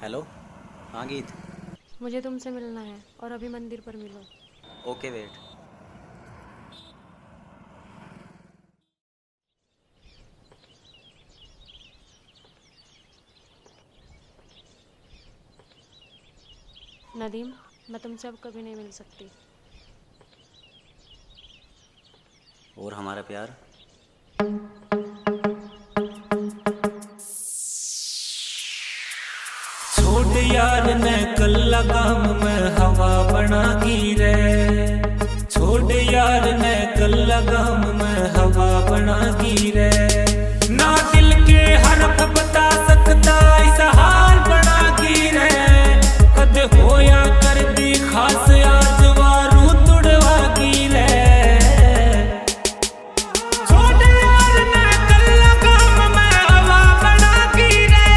Hello. हाँ गीत। मुझे तुमसे मिलना है और अभी मंदिर पर मिलो। Okay wait. नदीम, मैं तुमसे अब कभी नहीं मिल सकती। और हमारा प्यार? छोड़ यार ने कल लगाम में हवा बना की रे। छोड़ यार ने कल लगाम में हवा बना की रे। ना दिल के हरफ बता सकता इस हाल बना की रे। कद होया कर दी खास आज वारू तुड़वा की रे। छोड़ यार ने कल लगाम में हवा बना की रे।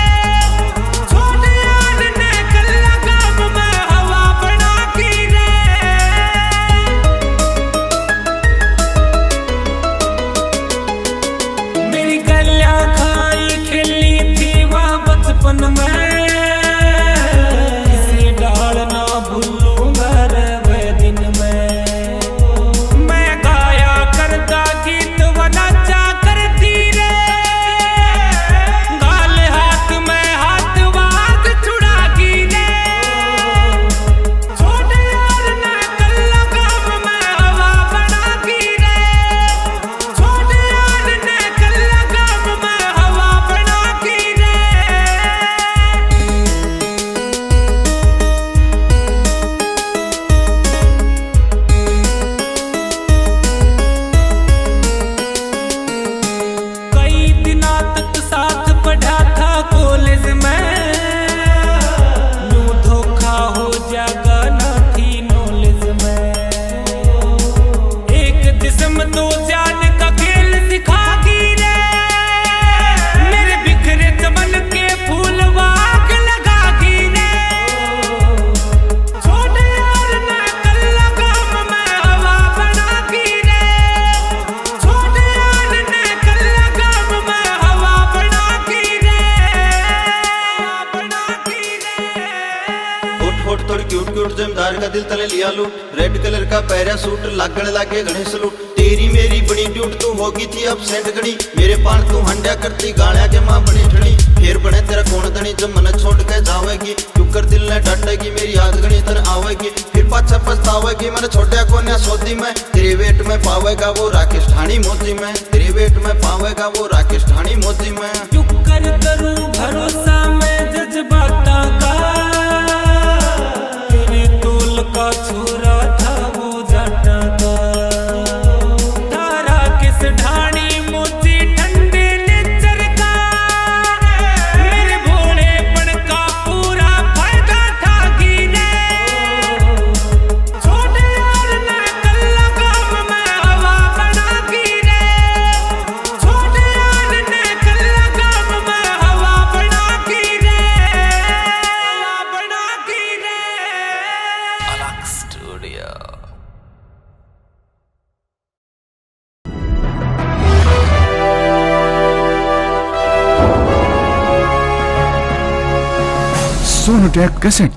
छोड़ यार ने कल लगाम में हवा बना की रे। मेरी गलियां खाई खेली थी वहाँ बचपन में। किसी डाल ना भूलूंगा रे वे दिन में। मैं गाया करता गीत व नाचा करती रे। गाल हाथ में हाथ वाग छुड़ा की रे। छोड़ यार ने कल लगाम में हवा बना की रे। छोड़ यार ने कल लगाम में हवा बना की रे। कई दिनों तक साथ पढ़ा था कॉलेज में। यूं धोखा हो जाएगा ना थी नॉलेज में। एक जिस्म दो जान का खेल सिखा की रे। मेरे बिखरे चमन के फूल वाग लगा की रे। छोड़ यार ने कल लगाम में हवा बना की रे। छोड़ यार ने कल लगाम में हवा बना की रे। बना की रे। होठ होठ थोड़ी क्यूट क्यूट जमदार का दिल तले लिया लूट। रेड कलर का पैरा सूट लागण लागे गणेश लूट। तेरी मेरी बड़ी ड्यूट तू होगी थी अब सेंट गणी। मेरे पान तू हंड्या करती गालिया के माँ बनी ठणी। फिर बने तेरा कौन धनी जब मन छोड़ के जावेगी। टुकर दिल ने डांटेगी मेरी याद गणी तर आवेगी। फिर पाछा पछतावेगी मन छोड़या कोन्या सोदी में। तेरे वेट में पावेगा वो राकेश ठाणी मोदी में। तेरे वेट में पावेगा वो राकेश ठाणी मोदी में। टुक्कर करूं भरोसा मैं जज्बाता का। तेरे तोल का छोरा था वो जाटा का। तारा किस ढाणी मोती ठंडे नेचर का। मेरे भोलेपन का पूरा फायदा था की रे। छोड़ यार ने कल लगाम में हवा बना की रे। छोड़ यार ने कल लगाम में हवा बना की रे। बना की रे। अलग स्टूडियो। सोनोटेक कैसेट